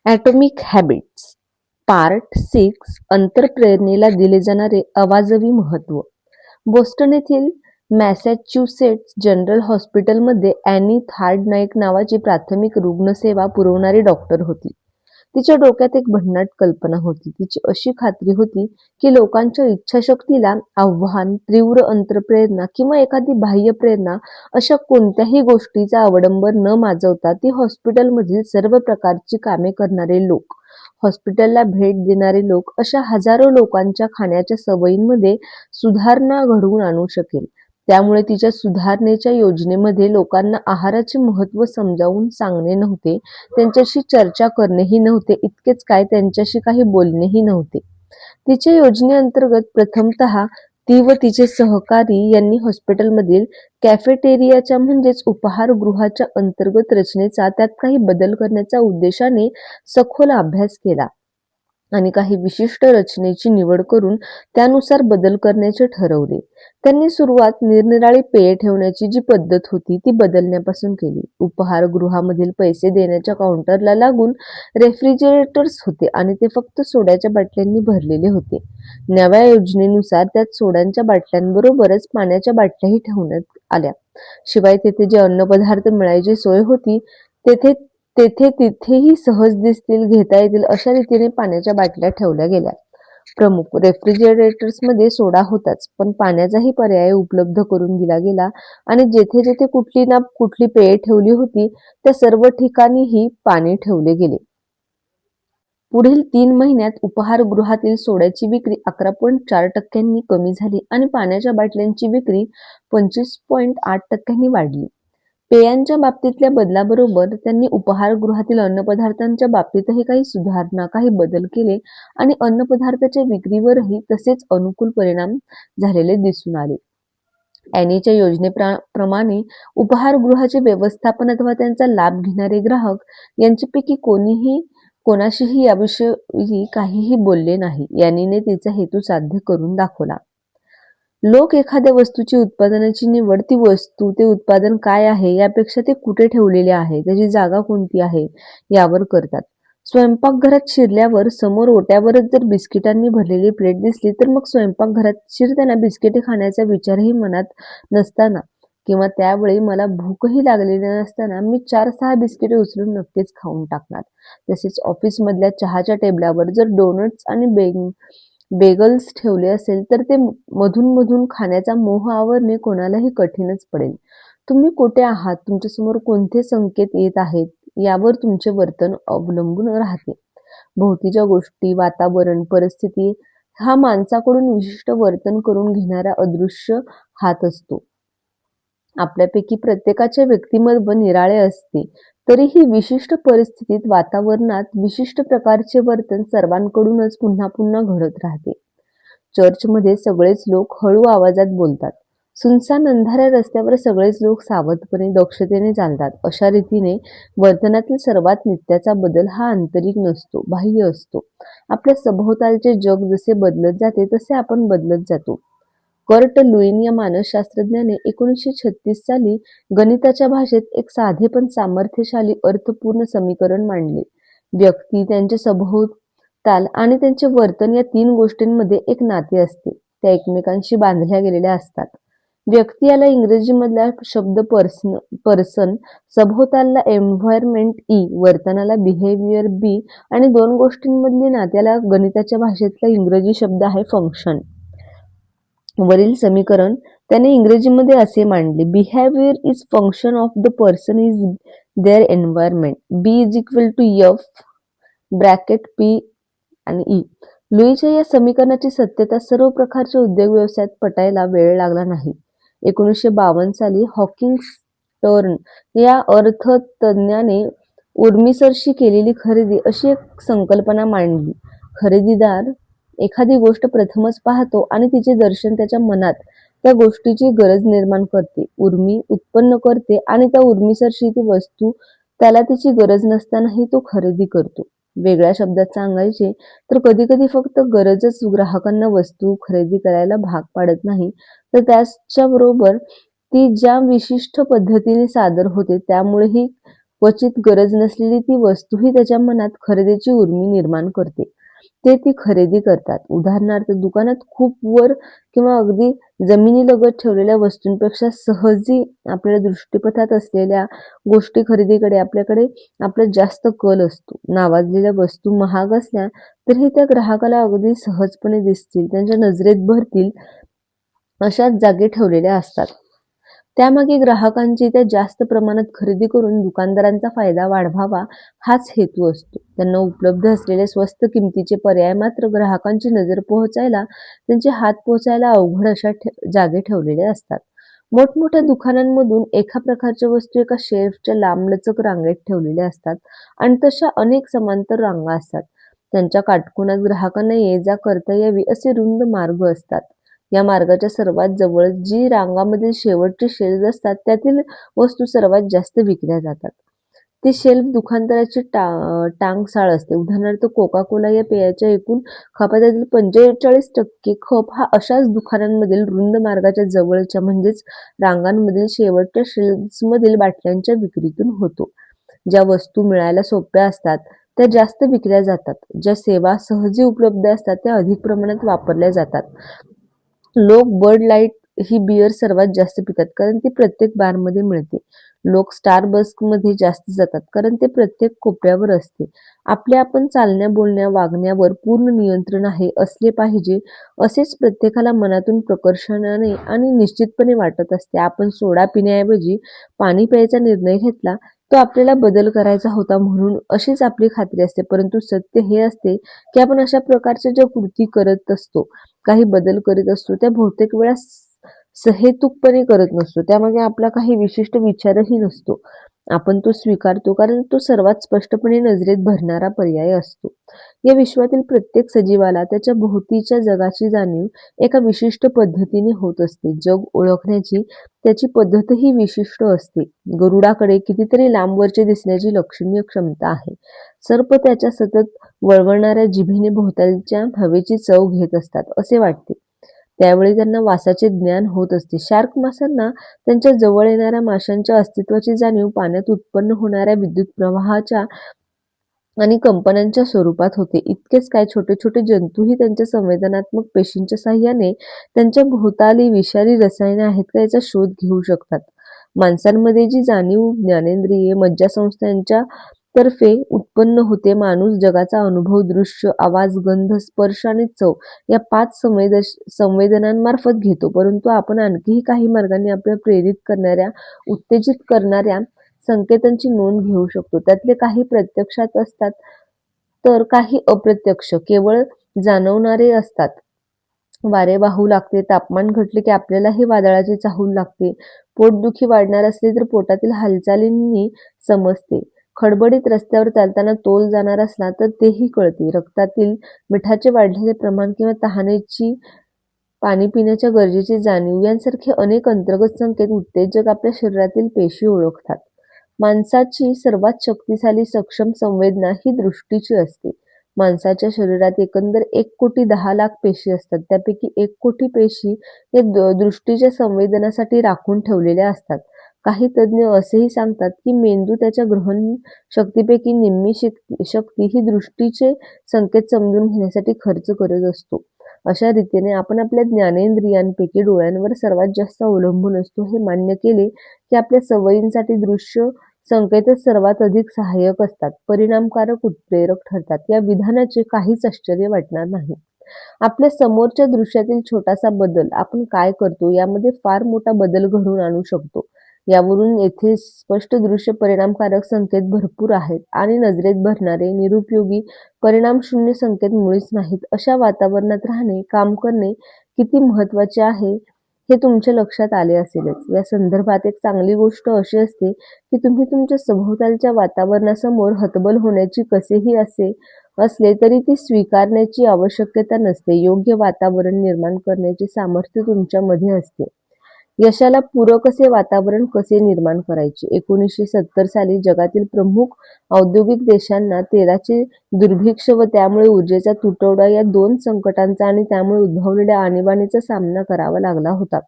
Atomic habits part 6 अंतरप्रेरणेला दिले जाणारे अवाजवी महत्त्व. बोस्टन येथील मॅसॅच्युसेट्स जनरल हॉस्पिटलमध्ये ॲनी थार्डनाईक नावाची प्राथमिक रुग्णसेवा पुरवणारी डॉक्टर होती. तिच्या डोक्यात एक भन्नाट कल्पना होती. तिची अशी खात्री होती की लोकांच्या इच्छाशक्तीला आव्हान, तीव्र अंतरप्रेरणा किंवा एखादी बाह्य प्रेरणा अशा कोणत्याही गोष्टीचा अवडंबर न माजवता ती हॉस्पिटलमधील सर्व प्रकारची कामे करणारे लोक, हॉस्पिटलला भेट देणारे लोक अशा हजारो लोकांच्या खाण्याच्या सवयींमध्ये सुधारणा घडवून आणू शकेल. त्यामुळे तिच्या सुधारणेच्या योजनेमध्ये लोकांना आहाराचे महत्त्व समजावून सांगणे नव्हते, त्यांच्याशी चर्चा करणेही नव्हते, इतकेच काय त्यांच्याशी काही बोलणेही नव्हते. तिच्या योजनेअंतर्गत प्रथमतः ती व तिचे सहकारी यांनी हॉस्पिटलमधील कॅफेटेरियाच्या म्हणजेच उपाहारगृहाच्या अंतर्गत रचनेचा, त्यात काही बदल करण्याच्या उद्देशाने सखोल अभ्यास केला आणि काही विशिष्ट रचनेची निवड करून त्यानुसार बदल करण्याचे ठरवले. त्यांनी सुरुवात निरनिराळी पेये ठेवण्याची जी पद्धत होती ती बदलण्यापासून केली. उपाहारगृहामधील पैसे देण्याच्या काउंटरला लागून रेफ्रिजरेटर्स होते आणि ते फक्त सोड्याच्या बाटल्यांनी भरलेले होते. नव्या योजनेनुसार त्यात सोड्याच्या बाटल्यांबरोबरच पाण्याच्या बाटल्याही ठेवण्यात आल्या. शिवाय तेथे जे अन्नपदार्थ मिळायची सोय होती तिथेही सहज दिसतील, घेता येतील अशा रीतीने पाण्याच्या बाटल्या ठेवल्या गेल्या. प्रमुख रेफ्रिजरेटर्समध्ये सोडा होताच, पण पाण्याचाही पर्याय उपलब्ध करून दिला गेला आणि जेथे जेथे कुठली ना कुठली पेये ठेवली होती त्या सर्व ठिकाणीही पाणी ठेवले गेले. पुढील 3 महिन्यात उपाहारगृहातील सोड्याची विक्री 11.4% कमी झाली आणि पाण्याच्या बाटल्यांची विक्री 25.8% वाढली. पेयांच्या बाबतीतल्या बदलाबरोबर त्यांनी उपाहारगृहातील अन्नपदार्थांच्या बाबतीतही काही सुधारणा, काही बदल केले आणि अन्नपदार्थाच्या विक्रीवरही तसेच अनुकूल परिणाम झालेले दिसून आले. ॲनीच्या योजनेप्रमाणे उपाहारगृहाचे व्यवस्थापन अथवा त्यांचा लाभ घेणारे ग्राहक यांच्यापैकी कोणाशीही याविषयी काहीही बोलले नाही. ॲनीने तिचा हेतू साध्य करून दाखवला. लोक एखाद्या वस्तूची उत्पादनाची निवड ती वस्तू, ते उत्पादन काय आहे यापेक्षा ते कुठे ठेवलेले आहे, त्याची जागा कोणती आहे यावर करतात. स्वयंपाकघरात शिरल्यावर समोर ओट्यावरच जर बिस्किटांनी भरलेली प्लेट दिसली तर मग स्वयंपाकघरात शिरताना बिस्किटे खाण्याचा विचारही मनात नसताना किंवा त्यावेळी मला भूकही लागलेली नसताना मी 4-6 बिस्किटे उचलून नक्कीच खाऊन टाकणार. तसेच ऑफिसमधल्या चहाच्या टेबलावर जर डोनट्स आणि बेगल्स ठेवले असेल तर ते मधून मधून खाण्याचा मोह आवरणे कोणालाही कठीणच पडेल. तुम्ही कुठे आहात, तुमच्यासमोर कोणते संकेत येत आहेत यावर तुमचे वर्तन अवलंबून राहते. भोवतीच्या गोष्टी, वातावरण, परिस्थिती हा माणसाकडून विशिष्ट वर्तन करून घेणारा अदृश्य हात असतो. आपल्यापैकी प्रत्येकाचे व्यक्तिमत्व निराळे असते, तरीही विशिष्ट परिस्थितीत, वातावरणात विशिष्ट प्रकारचे वर्तन सर्वांकडूनच पुन्हा पुन्हा घडत राहते. चर्चमध्ये सगळेच लोक हळू आवाजात बोलतात. सुनसान अंधाऱ्या रस्त्यावर सगळेच लोक सावधपणे, दक्षतेने चालतात. अशा रीतीने वर्तनातील सर्वात नित्याचा बदल हा आंतरिक नसतो, बाह्य असतो. आपल्या सभोवतालचे जग जसे बदलत जाते तसे आपण बदलत जातो. कर्ट लुईन या मानसशास्त्रज्ञाने 1936 साली गणिताच्या भाषेत एक साधे पण सामर्थ्यशाली अर्थपूर्ण समीकरण मांडले. व्यक्ती, त्यांचे सभोवताल आणि त्यांचे वर्तन या 3 गोष्टींमध्ये एक नाते असते. त्या एकमेकांशी बांधल्या गेलेल्या असतात. व्यक्ती याला इंग्रजीमधला शब्द पर्सन, सभोवतालला एन्व्हायरमेंट ई, वर्तनाला बिहेवियर बी आणि 2 गोष्टींमधली नात्याला गणिताच्या भाषेतला इंग्रजी शब्द आहे फंक्शन. वरील समीकरण त्याने इंग्रजीमध्ये असे मांडले: behaviour is function of the person is their environment. B is equal to F bracket P आणि ई. लुईच्या या समीकरणाची सत्यता सर्व प्रकारच्या उद्योग व्यवसायात पटायला वेळ लागला नाही. 1952 साली हॉकिंग स्टर्न या अर्थतज्ञाने उर्मीसरशी केलेली खरेदी अशी एक संकल्पना मांडली. खरेदीदार एखादी गोष्ट प्रथमच पाहतो आणि तिचे दर्शन त्याच्या मनात त्या गोष्टीची गरज निर्माण करते, उर्मी उत्पन्न करते आणि त्या उर्मीसरशी ती वस्तू त्याला तिची गरज नसतानाही तो खरेदी करतो. वेगळ्या शब्दात सांगायचे तर कधी कधी फक्त गरजच ग्राहकांना वस्तू खरेदी करायला भाग पाडत नाही, तर त्याच्याबरोबर ती ज्या विशिष्ट पद्धतीने सादर होते त्यामुळेही क्वचित गरज नसलेली ती वस्तूही त्याच्या मनात खरेदीची उर्मी निर्माण करते. ते ती खरेदी करतात. उदाहरणार्थ दुकानात खूप वर किंवा अगदी जमिनीलगत ठेवलेल्या वस्तूंपेक्षा सहजी आपल्या दृष्टीपथात असलेल्या गोष्टी खरेदीकडे आपला जास्त कल असतो. नावाजलेल्या वस्तू महाग असल्या तरीही त्या ग्राहकाला अगदी सहजपणे दिसतील, त्यांच्या नजरेत भरतील अशाच जागी ठेवलेल्या असतात. त्यामागे ग्राहकांची त्या जास्त प्रमाणात खरेदी करून दुकानदारांचा फायदा वाढवावा हाच हेतू असतो. त्यांना उपलब्ध असलेले स्वस्त किमतीचे पर्याय मात्र ग्राहकांची नजर पोहोचायला, त्यांचे हात पोहोचायला अवघड अशा जागी ठेवलेले असतात. मोठमोठ्या दुकानांमधून एका प्रकारच्या वस्तू एका शेल्फच्या लांबलचक रांगेत ठेवलेल्या असतात आणि तशा अनेक समांतर रांगा असतात. त्यांच्या काटकोनात ग्राहकांना ये जा करता यावी असे रुंद मार्ग असतात. या मार्गाच्या सर्वात जवळ जी रांगामधील शेवटचे शेल्फ असतात त्यातील वस्तू सर्वात जास्त विकल्या जातात. ती शेल्फ दुकानदाराची टांगसाळ असते. उदाहरणार्थ कोका कोला या पेयाच्या एकूण खपात्यातील 45% खप हा अशाच दुकानांमधील रुंद मार्गाच्या जवळच्या म्हणजेच रांगांमधील शेवटच्या शेल्फ्समधील बाटल्यांच्या विक्रीतून होतो. ज्या वस्तू मिळायला सोप्या असतात त्या जास्त विकल्या जातात. ज्या सेवा सहजी उपलब्ध असतात त्या अधिक प्रमाणात वापरल्या जातात. लोक बड लाईट ही बियर सर्वात जास्त पितात कारण ती प्रत्येक बारमध्ये मिळते. लोक स्टारबक्समध्ये जास्त जातात कारण ते प्रत्येक कोपऱ्यावर असते. आपण चालण्या बोलण्या वागण्यावर पूर्ण नियंत्रण असले पाहिजे असेच प्रत्येकाला मनातून प्रकर्षाने आणि निश्चितपणे वाटत असते. आपण सोडा पिण्याऐवजी पाणी प्यायचा निर्णय घेतला तो आपल्याला बदल करायचा होता म्हणून अशीच आपली खात्री असते. परंतु सत्य हे असते की आपण अशा प्रकारच्या ज्या कृती करत असतो, काही बदल करीत असतो, त्या बहुतेक वेळा सहेतुकपणे करत नसतो. त्यामागे आपला काही विशिष्ट विचारही नसतो. आपण तो स्वीकारतो कारण तो सर्वात स्पष्टपणे नजरेत भरणारा पर्याय असतो. या विश्वातील प्रत्येक सजीवाला त्याच्या भोवतीच्या जगाची जाणीव एका विशिष्ट पद्धतीने होत असते. जग ओळखण्याची त्याची पद्धतही विशिष्ट असते. गरुडाकडे कितीतरी लांबवरचे दिसण्याची लक्षणीय क्षमता आहे. सर्प त्याच्या सतत वळवळणाऱ्या जिभेने भोवतालच्या हवेची चव घेत असतात असे वाटते. त्यावेळी त्यांना वासाचे ज्ञान होत असते. शार्क माशांना त्यांच्या जवळ येणाऱ्या माशांच्या अस्तित्वाची जाणीव पाण्यात उत्पन्न होणाऱ्या विद्युत प्रवाहाच्या आणि कंपनांच्या स्वरूपात होते. इतकेच काय, छोटे छोटे जंतूही त्यांच्या संवेदनात्मक पेशींच्या साह्याने त्यांच्या भोवताली विषारी रसायने आहेत का याचा शोध घेऊ शकतात. माणसांमध्ये जी जाणीव ज्ञानेंद्रिये मज्जासंस्था यांच्या तर्फे उत्पन्न होते, माणूस जगाचा अनुभव दृश्य, आवाज, गंध, स्पर्श आणि चव या 5 संवेदनांमार्फत घेतो. परंतु आपण आणखीही काही मार्गांनी आपल्याला प्रेरित करणाऱ्या, उत्तेजित करणाऱ्या संकेतांची नोंद घेऊ शकतो. त्यातले काही प्रत्यक्षात असतात तर काही अप्रत्यक्ष, केवळ जाणवणारे असतात. वारे वाहू लागते, तापमान घटले की आपल्यालाही वादळाची चाहूल लागते. पोटदुखी वाढणार असली तर पोटातील हालचालींनी समजते. खडबडीत रस्त्यावर चालताना तोल जाणार असला तर तेही कळते. रक्तातील मिठाचे वाढलेले प्रमाण किंवा तहानेची पाणी पिण्याच्या गरजेची जाणीव यांसारखे अनेक अंतर्गत संकेत उत्तेजक आपल्या शरीरातील पेशी ओळखतात. माणसाची सर्वात शक्तिशाली सक्षम संवेदना ही दृष्टीची असते. माणसाच्या शरीरात एकंदर 1,10,00,000 पेशी असतात. त्यापैकी 1,00,00,000 पेशी या दृष्टीच्या संवेदनासाठी राखून ठेवलेल्या असतात. काही तज्ज्ञ असेही सांगतात की मेंदू त्याच्या ग्रहण शक्तीपैकी निम्मी शक्ती ही दृष्टीचे संकेत समजून घेण्यासाठी खर्च करत असतो. अशा रीतीने आपण आपल्या ज्ञानेंद्रियांपैकी डोळ्यांवर सर्वात जास्त अवलंबून असतो हे मान्य केले की आपल्या सवयींसाठी दृश्य संकेतच सर्वात अधिक सहाय्यक असतात, परिणामकारक, उत्प्रेरक ठरतात. या विधानाचे काहीच आश्चर्य वाटणार नाही. आपल्या समोरच्या दृश्यातील छोटासा बदल आपण काय करतो यामध्ये फार मोठा बदल घडवून आणू शकतो. यावरून येथे स्पष्ट दृश्य परिणामकारक संकेत भरपूर आहेत आणि नजरेत भरणारे निरुपयोगी परिणामशून्य संकेत मुळीच नाहीत. अशा वातावरणात राहणे, काम करणे किती महत्वाचे आहे हे तुमच्या लक्षात आले असेलच. या संदर्भात एक चांगली गोष्ट अशी असते की तुम्ही तुमच्या सभोवतालच्या वातावरणासमोर हतबल होण्याची कसेही असले तरी ती स्वीकारण्याची आवश्यकता नसते. योग्य वातावरण निर्माण करण्याचे सामर्थ्य तुमच्यामध्ये असते. यशाला पूरक असे वातावरण कसे निर्माण करायचे? 1970 साली जगातील प्रमुख औद्योगिक देशांना तेलाचे दुर्भिक्ष व त्यामुळे ऊर्जेचा तुटवडा या 2 संकटांचा आणि त्यामुळे उद्भवलेल्या आणीबाणीचा सामना करावा लागला होता.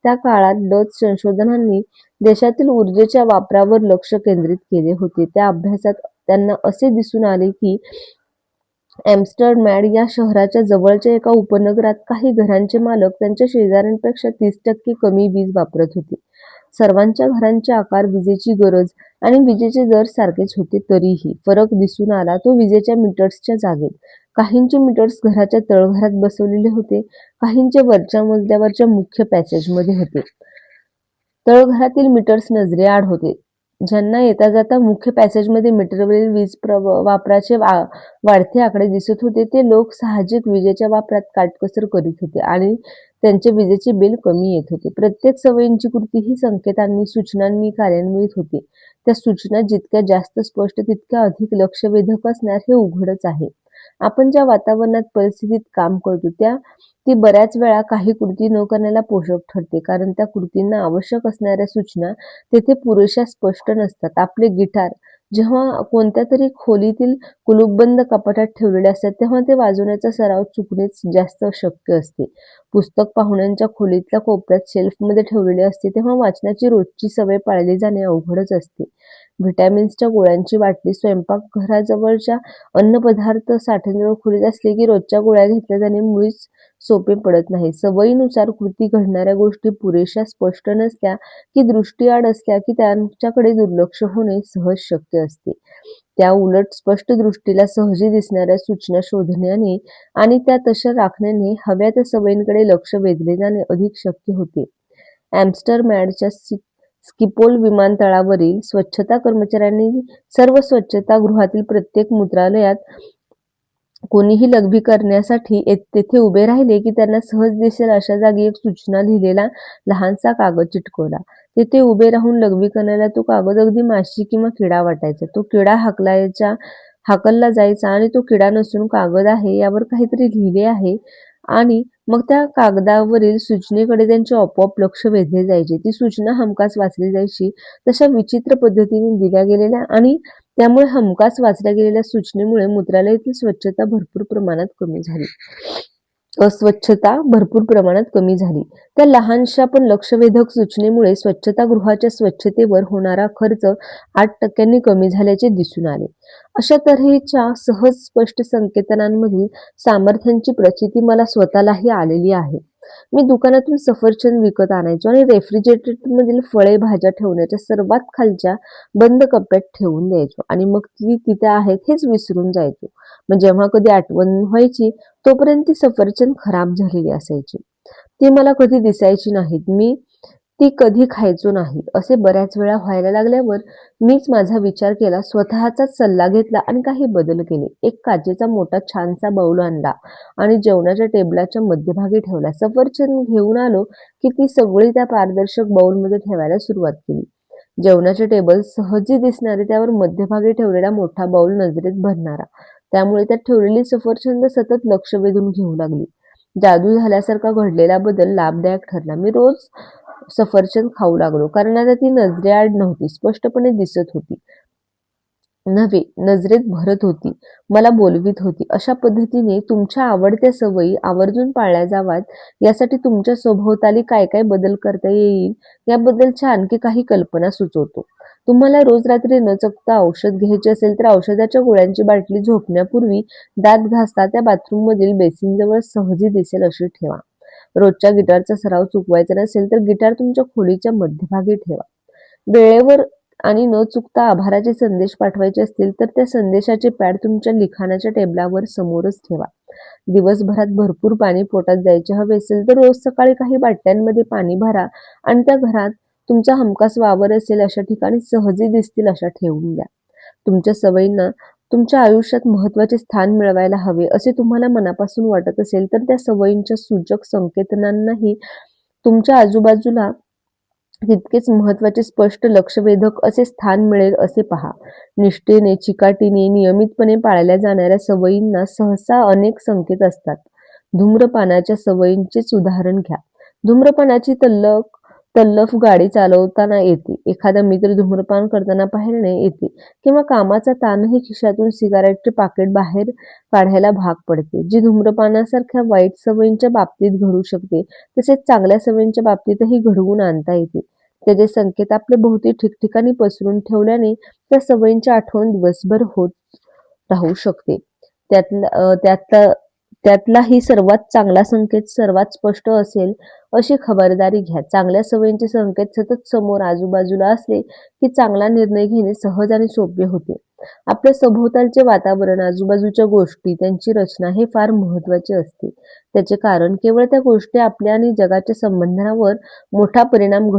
त्या काळात डच संशोधकांनी देशातील ऊर्जेच्या वापरावर लक्ष केंद्रित केले होते. त्या अभ्यासात त्यांना असे दिसून आले की एम्स्टरडॅम या शहराच्या जवळच्या एका उपनगरात काही घरांचे मालक त्यांच्या शेजाऱ्यांपेक्षा 30% कमी वीज वापरत होते. सर्वांच्या घरांचे आकार, विजेची गरज आणि विजेचे दर सारखेच होते, तरीही फरक दिसून आला तो विजेच्या मीटर्सच्या जागेत. काहींचे मीटर्स घराच्या तळघरात बसवलेले होते, काहींचे वरच्या मजल्यावरच्या मुख्य पॅसेजमध्ये होते. तळघरातील मीटर्स नजरेआड होते. ज्यांना येता जाता मुख्य पॅसेजमध्ये मीटरवरील वीज वापराचे वाढते आकडे दिसत होते, ते लोक साहजिक विजेच्या वापरात काटकसर करीत होते आणि त्यांचे विजेचे बिल कमी येत होते. प्रत्येक सवयींची कृती ही संकेतांनी, सूचनांनी कार्यान्वित होते. त्या सूचना जितक्या जास्त स्पष्ट तितक्या अधिक लक्षवेधक असणार हे उघडच आहे. आपण ज्या वातावरणात, परिस्थितीत काम करतो ती बऱ्याच वेळा काही कृती न करण्याला पोषक ठरते, कारण त्या कृतींना आवश्यक असणाऱ्या सूचना तेथे पुरेशा स्पष्ट नसतात. आपले गिटार जेव्हा कोणत्या तरी खोलीतील कुलूपबंद कपाटात ठेवलेले असतात तेव्हा ते वाजवण्याचा सराव चुकणेच जास्त शक्य असते. पुस्तक पाहुण्यांच्या खोलीतल्या कोपऱ्यात शेल्फमध्ये ठेवलेले असते तेव्हा वाचनाची रोजची सवय पाळली जाणे अवघडच असते. व्हिटॅमिन्सच्या गोळ्यांची बाटली स्वयंपाकघराजवळच्या अन्नपदार्थ साठवणूक खोलीत असली की रोजच्या गोळ्या घेतल्या जाणे मुळीच सोपे पडत नाही. सवयीनुसार कृती घडणाऱ्या गोष्टी पुरेशा स्पष्ट नसल्या की, दृष्टीआड असल्या की त्यांच्याकडे दुर्लक्ष होणे सहज शक्य असते. त्या उलट स्पष्ट दृष्टीला सहजी दिसणाऱ्या सूचना शोधण्याने आणि त्या तशा राखण्याने हव्या त्या सवयींकडे लक्ष वेधले जाणे अधिक शक्य होते. एम्स्टरडॅमच्या स्किपोल विमानतळावरील स्वच्छता कर्मचाऱ्यांनी सर्व स्वच्छतागृहातील प्रत्येक मूत्रालयात कोणीही लघवी करण्यासाठी तेथे उभे राहिले की त्यांना सहज दिसेल अशा जागी एक सूचना लिहिलेला लहानसा कागद चिटकवला. तेथे उभे राहून लघवी करण्याला तो कागद अगदी माशी किंवा किडा वाटायचा. तो किडा हाकलला जायचा आणि तो किडा नसून कागद आहे, यावर काहीतरी लिहिले आहे आणि मग त्या कागदावरील सूचनेकडे त्यांचे आपोआप लक्ष वेधले जायचे. ती सूचना हमखास वाचली जायची. तशा विचित्र पद्धतीने दिल्या गेलेल्या आणि त्यामुळे हमखास वाचल्या गेलेल्या सूचनेमुळे मूत्रालयातील अस्वच्छता भरपूर प्रमाणात कमी झाली. त्या लहानशा पण लक्षवेधक सूचनेमुळे स्वच्छतागृहाच्या स्वच्छतेवर होणारा खर्च 8% कमी झाल्याचे दिसून आले. अशा तऱ्हेच्या सहज स्पष्ट संकेतांमधील सामर्थ्यांची प्रचिती मला स्वतःलाही आलेली आहे. मी दुकानातून सफरचंद विकत आणायचो आणि रेफ्रिजरेटरमधील फळे, भाज्या ठेवण्याच्या सर्वात खालच्या बंद कप्प्यात ठेवून द्यायचो आणि मग ती तिथे आहेत हेच विसरून जायचो. मग जेव्हा कधी आठवण व्हायची तोपर्यंत ती सफरचंद खराब झालेली असायची. ती मला कधी दिसायची नाहीत. मी ती कधी खायचो नाही. असे बऱ्याच वेळा व्हायला लागल्यावर मीच माझा विचार केला, स्वतःचाच सल्ला घेतला आणि काही बदल केले. एक काचेचा मोठा छानसा बाऊल आणला आणि जेवणाच्या टेबलाच्या मध्यभागी ठेवला. सफरचंद घेऊन आलो की ती सगळी त्या पारदर्शक बाऊलमध्ये ठेवायला सुरुवात केली. जेवणाचे टेबल सहजी दिसणारे, त्यावर मध्यभागी ठेवलेला मोठा बाऊल नजरेत भरणारा. त्यामुळे त्यात ठेवलेली सफरचंद सतत लक्ष वेधून घेऊ लागली. जादू झाल्यासारखा घडलेला बदल लाभदायक ठरला. मी रोज सफरचंद खाऊ लागलो, कारण आता ती नजरेआड नव्हती, स्पष्टपणे दिसत होती, नजरेत भरत होती, मला बोलवीत होती. अशा पद्धतीने तुमच्या आवडत्या सवयी आवर्जून पाळल्या जाव्यात यासाठी तुमच्या सभोवताली काय काय बदल करता येईल याबद्दलच्या आणखी काही कल्पना सुचवतो. तुम्हाला रोज रात्री न चुकता औषध घ्यायचे असेल तर औषधाच्या गोळ्यांची बाटली झोपण्यापूर्वी दात घासता त्या बाथरूम मधील बेसिनजवळ सहजी दिसेल अशी ठेवा. रोजच्या गिटारचा सराव चुकवायचा नसेल तर गिटार तुमच्या खोलीच्या मध्यभागी ठेवा. वेळेवर आणि न चुकता आभाराचे संदेश पाठवायचे असतील तर त्या संदेशाचे पॅड तुमच्या लिखाणाच्या टेबलावर समोरच ठेवा. दिवसभरात भरपूर पाणी पोटात जायचे हवे असेल तर रोज सकाळी काही बाटल्यांमध्ये पाणी भरा आणि त्या घरात तुमचा हमखास वावर असेल अशा ठिकाणी सहजी दिसतील अशा ठेवून द्या. तुमच्या सवयींना तुमच्या आयुष्यात महत्वाचे स्थान मिळवायला हवे असे तुम्हाला मनापासून वाटत असेल तर त्या सवयींच्या सूचक संकेतांनाही तुमच्या आजूबाजूला तितकेच महत्वाचे, स्पष्ट, लक्षवेधक असे स्थान मिळेल असे पहा. निष्ठेने, चिकाटीने, नियमितपणे पाळल्या जाणाऱ्या सवयींना सहसा अनेक संकेत असतात. धूम्रपानाच्या सवयींचेच उदाहरण घ्या. धूम्रपानाची तल्लख तल्लफ गाडी चालवताना येते, एखादा मित्र धूम्रपान करताना पाहिल्याने येते, किंवा कामाचा ताणही खिशातून सिगारेटचे पाकिट बाहेर काढायला भाग पडते. जी धूम्रपानासारख्या वाईट सवयींच्या बाबतीत घडू शकते, तसेच चांगल्या सवयींच्या बाबतीतही घडवून आणता येते. त्याचे संकेत आपल्या भोवती ठिकठिकाणी पसरून ठेवल्याने त्या सवयींची आठवण दिवसभर होत राहू शकते. त्यातलाही सर्वात चांगला संकेत सर्वात स्पष्ट असेल अशी खबरदारी घ्या. चांगल्या सवयींचे संकेत सतत समोर आजूबाजूला असले की चांगला निर्णय घेणे सहज आणि सोपे होते. आपल्या सभोवतालचे वातावरण, आजूबाजूच्या गोष्टी, त्यांची रचना हे फार महत्वाचे असते. त्याचे कारण केवळ त्या गोष्टी आपल्या आणि जगाच्या संबंधांवर मोठा परिणाम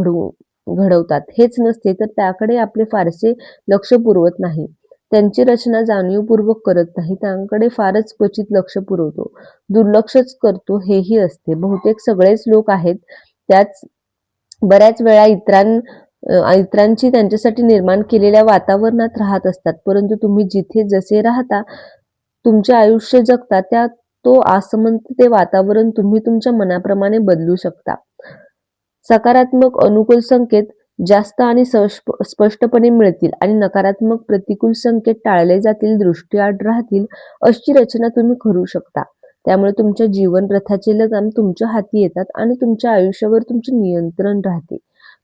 घडवतात हेच नसते, तर त्याकडे आपले फारसे लक्ष पुरवत नाही. त्यांची रचना जाणीवपूर्वक करत नाही, त्याकडे फारच क्वचित लक्ष पुरवतो, दुर्लक्षच करतो हेही असते. बहुतेक सगळेच लोक आहेत त्याच बऱ्याच वेळा इतरांची त्यांच्यासाठी निर्माण केलेल्या वातावरणात राहत असतात, परंतु तुम्ही जिथे जसे राहता, तुमचे आयुष्य जगता, तो आसमंत ते वातावरण तुम्ही तुमच्या मनाप्रमाणे बदलू शकता. सकारात्मक अनुकूल संकेत जास्त आणि स्पष्टपणे मिळतील आणि नकारात्मक प्रतिकूल संकेत टाळले जातील, दृष्टीआड राहतील, अशी रचना तुम्ही करू शकता. त्यामुळे तुमच्या जीवन रथाचे लगाम तुमच्या हाती येतात आणि तुमच्या आयुष्यावर तुमचे नियंत्रण राहते.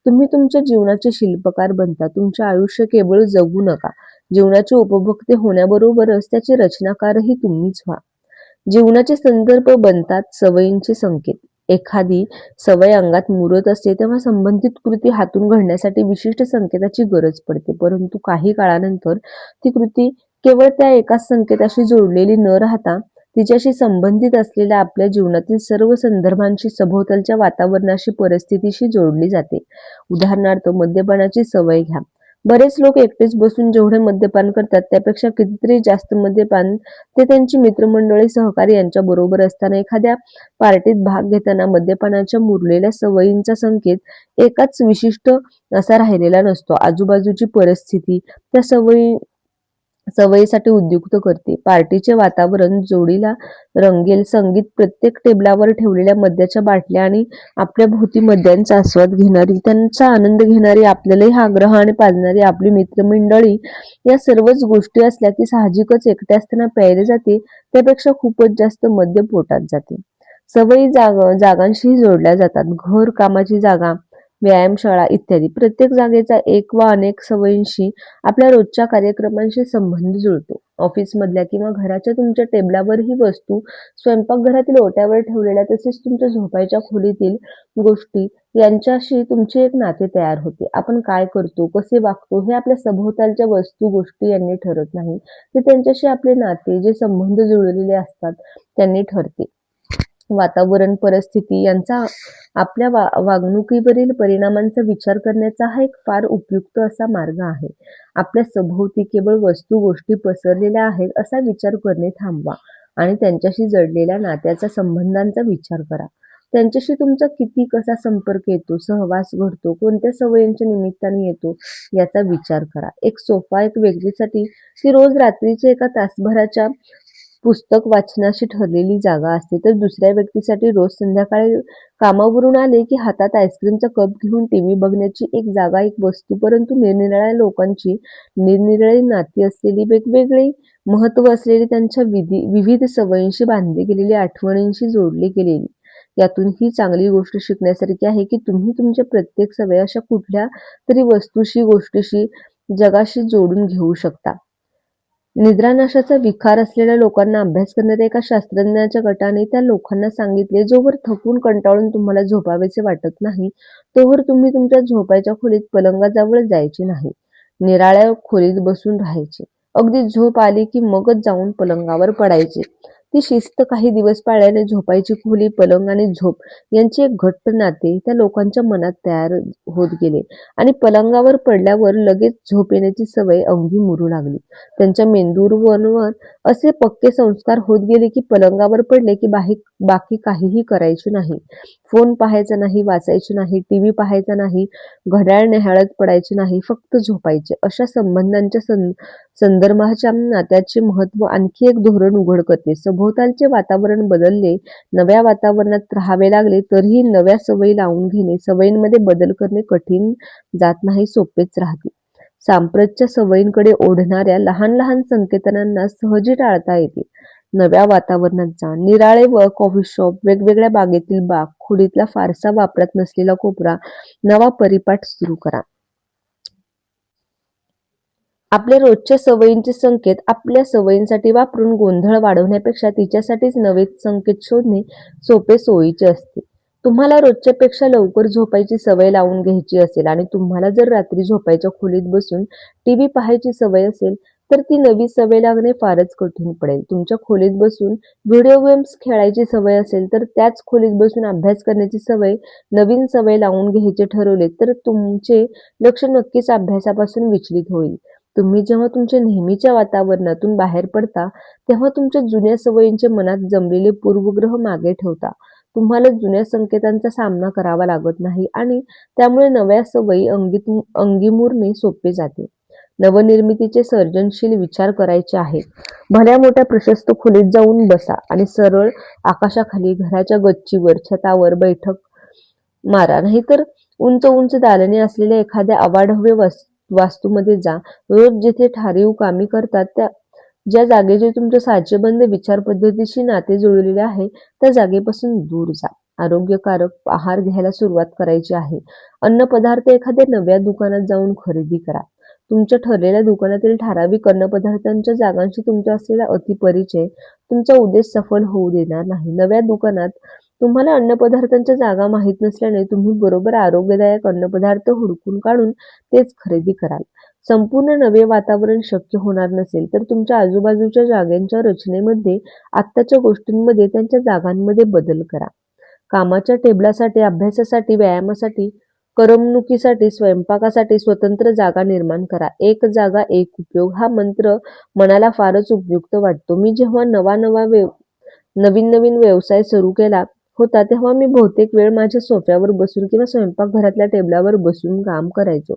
तुम्ही तुमच्या जीवनाचे शिल्पकार बनता. तुमचे आयुष्य केवळ जगू नका, जीवनाचे उपभोक्ते होण्याबरोबरच त्याचे रचनाकारही तुम्हीच व्हा. जीवनाचे संदर्भ बनतात सवयींचे संकेत. एखादी सवय अंगात मुरत असते तेव्हा संबंधित कृती हातून घडण्यासाठी विशिष्ट संकेताची गरज पडते, परंतु काही काळानंतर ती कृती केवळ त्या एकाच संकेताशी जोडलेली न राहता तिच्याशी संबंधित असलेल्या आपल्या जीवनातील सर्व संदर्भांशी, सभोवतालच्या वातावरणाशी, परिस्थितीशी जोडली जाते. उदाहरणार्थ, मद्यपानाची सवय घ्या. बरेच लोक एकटेच बसून जेवढे मद्यपान करतात त्यापेक्षा कितीतरी जास्त मद्यपान ते त्यांची मित्रमंडळी, सहकारी यांच्या बरोबर असताना एखाद्या पार्टीत भाग घेताना मद्यपानाच्या मुरलेल्या सवयींचा संकेत एकाच विशिष्ट असा राहिलेला नसतो. आजूबाजूची परिस्थिती त्या सवयीसाठी उद्युक्त करते. पार्टीचे वातावरण जोडीला रंगेल संगीत, प्रत्येक टेबलावर ठेवलेल्या मद्याच्या बाटल्या आणि आपल्या भोवती मद्यांचा आस्वाद घेणारी, त्यांचा आनंद घेणारी, आपल्यालाही आग्रहाने पाजणारी आपली मित्रमंडळी, या सर्वच गोष्टी असल्या की साहजिकच एकटे असताना प्यायले जाते त्यापेक्षा खूपच जास्त मद्य पोटात जाते. सवयी जागांशीही जोडल्या जातात. घर, कामाची जागा, व्यायामशाळा इत्यादी. प्रत्येक जागेचा एक वा अनेक सवयींशी, आपल्या रोजच्या कार्यक्रमांशी संबंध जुळतो. ऑफिसमधल्या किंवा घराच्या तुमच्या टेबलावर ही वस्तू, स्वयंपाकघरातील ओट्यावर ठेवलेल्या, तसेच तुमच्या झोपायच्या खोलीतील गोष्टी यांच्याशी तुमचे एक नाते तयार होते. आपण काय करतो, कसे वागतो हे आपल्या सभोवतालच्या वस्तू, गोष्टी यांनी ठरत नाही, ते त्यांच्याशी आपले नाते, जे संबंध जुळलेले असतात त्यांनी ठरते. वातावरण, परिस्थिती यांचा आपल्या वागणुकीवरील परिणामांचा विचार करण्याचा हा एक फार उपयुक्त असा मार्ग आहे. आपल्या सभोवती केवळ वस्तू, गोष्टी पसरलेल्या आहेत असा विचार करणे थांबवा आणि त्यांच्याशी जडलेल्या नात्याचा, संबंधांचा विचार करा. त्यांच्याशी तुमचा किती, कसा संपर्क येतो, सहवास घडतो, कोणत्या सवयींच्या निमित्ताने येतो याचा विचार करा. एक सोफा एक व्यक्तीसाठी ती रोज रात्रीच्या एका तासभराच्या पुस्तक वाचनाशी ठरलेली जागा असते, तर दुसऱ्या व्यक्तीसाठी रोज संध्याकाळी कामावरून आले की हातात आईस्क्रीमचा कप घेऊन टीव्ही बघण्याची एक जागा, एक वस्तू. परंतु निरनिराळ्या लोकांची निरनिराळी नाती असलेली, वेगवेगळी महत्व असलेली, त्यांच्या विविध सवयींशी बांधली गेलेली, आठवणींशी जोडली गेलेली. यातून ही चांगली गोष्ट शिकण्यासारखी आहे की तुम्ही तुमच्या प्रत्येक सवय अशा कुठल्या तरी वस्तूशी, गोष्टीशी, जगाशी जोडून घेऊ शकता. निद्रानाशाचा विकार असलेल्या लोकांना अभ्यास करणाऱ्या एका शास्त्रज्ञाच्या गटाने त्या लोकांना सांगितले, जोवर थकून कंटाळून तुम्हाला झोपावेसे वाटत नाही तोवर तुम्ही तुमच्या झोपायच्या खोलीत पलंगाजवळ जायचे नाही, निराळ्या खोलीत बसून राहायचे. अगदी झोप आली की मगच जाऊन पलंगावर पडायचे. ती शिस्त काही दिवस पाळल्याने झोपायची खोली, पलंग आणि झोप यांचे एक घट्ट नाते त्या लोकांच्या मनात तयार होत गेले आणि पलंगावर पडल्यावर लगेच झोप येण्याची सवय अंगी मुरू लागली. त्यांच्या मेंदूवर असे पक्के संस्कार होत गेले की पलंगावर पडले की बाकी काहीही करायचे नाही. फोन पाहायचा नाही, वाचायचे नाही, टीव्ही पाहायचा नाही, घड्याळ न्याहाळत पडायचे नाही, फक्त झोपायचे. अशा संबंधांच्या संदर्भाच्या नात्याचे महत्व आणखी एक धोरण उघड करते. सभोवतालचे वातावरण बदलले, नव्या वातावरणात राहावे लागले, तरीही नव्या सवयी लावून घेणे, सवयींमध्ये बदल करणे कठीण जात नाही, सोपेच राहते. सांप्रतच्या सवयींकडे ओढणाऱ्या लहान लहान संकेतांना सहजी टाळता येते. नव्या वातावरणात जा, निराळे व कॉफी शॉप, वेगवेगळ्या बागेतील बाग, खोलीतला फारसा वापरात नसलेला कोपरा, नवा परिपाठ सुरू करा. आपल्या रोजच्या सवयींचे संकेत आपल्या सवयींसाठी वापरून गोंधळ वाढवण्यापेक्षा तिच्यासाठीच नवे संकेत शोधणे सोपे सोयीचे असते. तुम्हाला रोजच्या पेक्षा लवकर झोपायची सवय लावून घ्यायची असेल आणि तुम्हाला जर रात्री झोपायच्या खोलीत बसून टीव्ही पाहायची सवय असेल तर ती नवी सवय लागणे फारच कठीण पडेल. तुमच्या खोलीत बसून व्हिडिओ गेम्स खेळायची सवय असेल तर त्याच खोलीत बसून अभ्यास करण्याची नवीन सवय लावून घ्यायचे ठरवले तर तुमचे लक्ष नक्कीच अभ्यासापासून विचलित होईल. तुम्ही जेव्हा तुमच्या नेहमीच्या वातावरणातून बाहेर पडता तेव्हा तुमच्या जुन्या सवयींचे मनात जमलेले पूर्वग्रह मागे ठेवता. तुम्हाला जुन्या संकेतांचा सामना करावा लागत नाही आणि त्यामुळे नव्या सवयी अंगी मुरणे सोपे जाते. नवनिर्मितीचे सर्जनशील विचार करायचे आहेत. भल्या मोठ्या प्रशस्त खोलीत जाऊन बसा आणि सरळ आकाशाखाली, घराच्या गच्चीवर, छतावर बैठक मारा. नाहीतर उंच उंच दालने असलेल्या एखाद्या अवाढव्य वास्तूमध्ये जा. रोज जिथे ठारीव कामे करतात ज्या जागेचे तुमच्या साचेबंद विचार पद्धतीशी नाते जुळलेले आहे त्या जागेपासून दूर जा. आरोग्यकारक आहार घ्यायला सुरुवात करायची आहे. अन्न पदार्थ एखाद्या नव्या दुकानात जाऊन खरेदी करा. तुमच्या ठरलेल्या दुकानातील ठराविक अन्नपदार्थांच्या जागांशी तुमचा असलेला अतिपरिचय तुमचा उद्देश सफल होऊ देणार नाही. नव्या दुकानात तुम्हाला अन्नपदार्थांच्या जागा माहीत नसल्याने तुम्ही बरोबर आरोग्यदायक अन्नपदार्थ हुडकून काढून तेच खरेदी कराल. संपूर्ण नवे वातावरण शक्य होणार नसेल तर तुमच्या आजूबाजूच्या जागांच्या रचनेमध्ये, आत्ताच्या गोष्टींमध्ये, त्यांच्या जागांमध्ये बदल करा. कामाच्या टेबलासाठी, अभ्यासासाठी, व्यायामासाठी, करमणुकीसाठी, स्वयंपाकासाठी स्वतंत्र जागा निर्माण करा. एक जागा एक उपयोग हा मंत्र मनाला फारच उपयुक्त वाटतो. मी जेव्हा नवीन व्यवसाय सुरू केला होता तेव्हा मी बहुतेक वेळ माझ्या सोफ्यावर बसून किंवा स्वयंपाकघरातल्या टेबलावर बसून काम करायचो.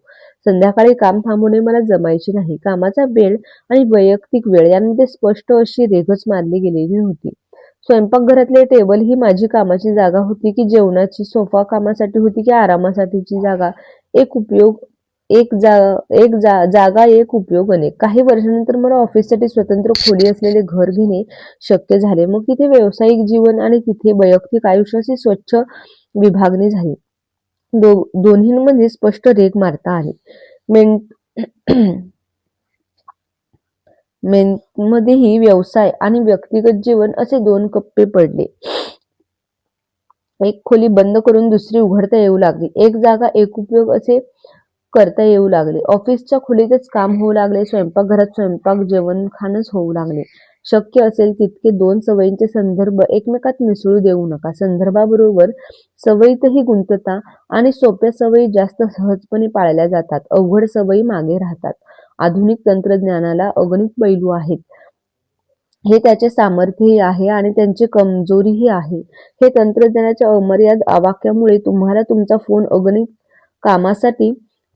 संध्याकाळी काम थांबवणे मला जमायचे नाही. कामाचा वेळ आणि वैयक्तिक वेळ यामध्ये स्पष्ट अशी रेघच मारली गेलेली नव्हती. स्वयंपाकघरातले टेबल ही माझी कामाची जागा होती की जेवणाची, सोफा कामासाठी होती की आरामासाठीची जागा, जागा एक उपयोग अनेक. काही वर्षानंतर मला ऑफिससाठी स्वतंत्र खोली असलेले घर घेणे शक्य झाले. मग तिथे व्यावसायिक जीवन आणि तिथे वैयक्तिक आयुष्याची स्वच्छ विभागणी झाली. दोन्हींमध्ये स्पष्ट रेघ मारता आली. मध्येही व्यवसाय आणि व्यक्तिगत जीवन असे दोन कप्पे पडले. एक खोली बंद करून दुसरी उघडता येऊ लागली. एक जागा एक उपयोग असे करता येऊ लागले. ऑफिसच्या खोलीतच काम होऊ लागले. स्वयंपाकघरात स्वयंपाक, जेवण खाणंच होऊ लागले. शक्य असेल तितके दोन सवयींचे संदर्भ एकमेकात मिसळू देऊ नका. संदर्भाबरोबर सवयीतही गुंतता आणि सोप्या सवयी जास्त सहजपणे पाळल्या जातात. अवघड सवयी मागे राहतात. आधुनिक तंत्रज्ञानाला अगणित पैलू आहेत. हे त्याचे सामर्थ्यही आहे आणि त्यांची कमजोरीही आहे. हे तंत्रज्ञानाच्या अमर्याद आवाक्यामुळे तुम्हाला तुमचा फोन अगणित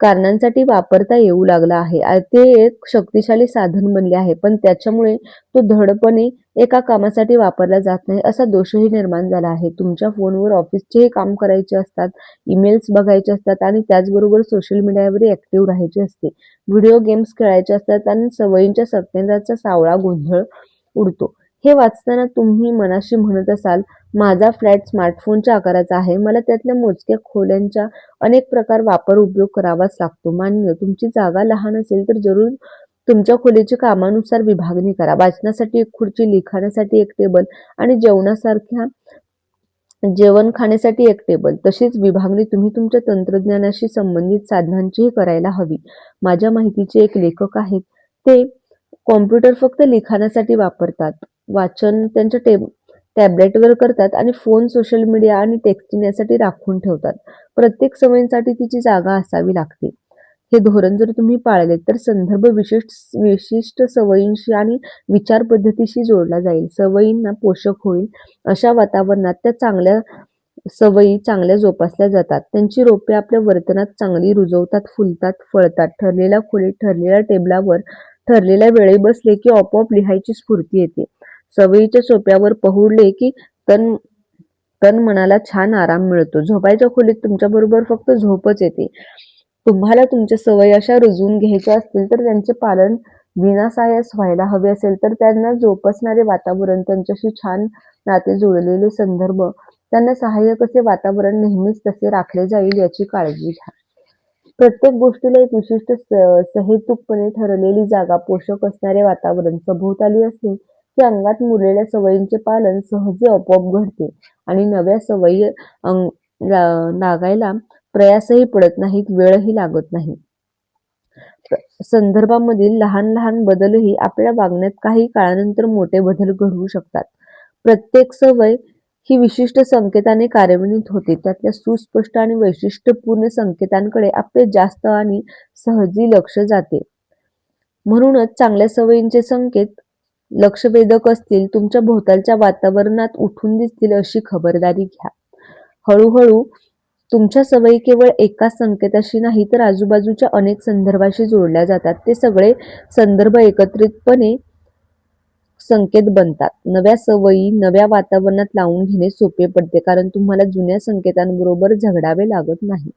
कारणांसाठी वापरता येऊ लागला आहे. ते एक शक्तिशाली साधन बनले आहे, पण त्याच्यामुळे तो धडपणे एका कामासाठी वापरला जात नाही असा दोषही निर्माण झाला आहे. तुमच्या फोनवर ऑफिसचेही काम करायचे असतात, ईमेल्स बघायचे असतात आणि त्याचबरोबर सोशल मीडियावर ऍक्टिव्ह राहायचे असते, व्हिडिओ गेम्स खेळायचे असतात आणि सवयींच्या सत्याचा सावळा गोंधळ उडतो. हे वाचताना तुम्ही मनाशी म्हणत असाल, माझा फ्लॅट स्मार्टफोनच्या आकाराचा आहे, मला त्यातल्या मोजक्या खोल्यांच्या अनेक प्रकार वापर उपयोग करावाच लागतो. मान्य, तुमची जागा लहान असेल तर जरूर तुमच्या खोलीची कामानुसार विभागणी करा. वाचनासाठी एक खुर्ची, लिखाणासाठी एक टेबल आणि जेवण खाण्यासाठी एक टेबल. तशीच विभागणी तुम्ही तुमच्या तंत्रज्ञानाशी संबंधित साधनांचीही करायला हवी. माझ्या माहितीचे एक लेखक आहेत, ते कॉम्प्युटर फक्त लिखाणासाठी वापरतात, वाचन त्यांच्या टॅबलेटवर करतात आणि फोन सोशल मीडिया आणि टेक्स्टिंग यासाठी राखून ठेवतात. प्रत्येक सवयींसाठी तिची जागा असावी लागते. हे धोरण जर तुम्ही पाळले तर संदर्भ विशिष्ट सवयींशी आणि विचार पद्धतीशी जोडला जाईल. सवयींना पोषक होईल अशा वातावरणात त्या सवयी चांगल्या जोपासल्या जातात. त्यांची रोपे आपल्या वर्तनात चांगली रुजवतात, फुलतात, फळतात. ठरलेल्या खोलीत, ठरलेल्या टेबलावर, ठरलेल्या वेळी बसले की आपोआप लिहायची स्फूर्ती येते. सवयीच्या सोप्यावर पहुडले की तन तन मनाला छान आराम मिळतो. झोपायच्या खोलीत तुमच्या बरोबर फक्त झोपच येते. तुम्हाला तुमच्या सवयी अशा रुजवून घ्यायच्या असतील तर त्यांचे पालन विनासायास व्हायला हवे असेल तर त्यांना जोपासणारे वातावरण, त्यांच्याशी छान नाते जुळलेले संदर्भ, त्यांना सहाय्यक असे वातावरण नेहमीच तसे राखले जाईल याची काळजी घ्या. प्रत्येक गोष्टीला एक विशिष्ट सहेतुकपणे ठरलेली जागा, पोषक असणारे वातावरण सभोवताली असले की अंगात मुरलेल्या सवयींचे पालन सहज आपोआप घडते आणि नव्या सवयी लागायला प्रयासही पडत नाहीत, वेळही लागत नाही. संदर्भामधील लहान लहान बदलही आपल्या वागण्यात काही काळानंतर मोठे बदल घडवू शकतात. प्रत्येक सवय ही विशिष्ट संकेताने कार्यान्वित होते. त्यातल्या सुस्पष्ट आणि वैशिष्ट्यपूर्ण संकेतांकडे आपले जास्त आणि सहजी लक्ष जाते. म्हणूनच चांगल्या सवयींचे संकेत लक्षवेधक असतील, तुमच्या भोवतालच्या वातावरणात उठून दिसतील अशी खबरदारी घ्या. हळूहळू तुमच्या सवयी केवळ एकाच संकेताशी नाही तर आजूबाजूच्या अनेक संदर्भाशी जोडल्या जातात. ते सगळे संदर्भ एकत्रितपणे संकेत बनतात. नव्या सवयी नव्या वातावरणात लावून घेणे सोपे पडते कारण तुम्हाला जुन्या संकेतांबरोबर झगडावे लागत नाही.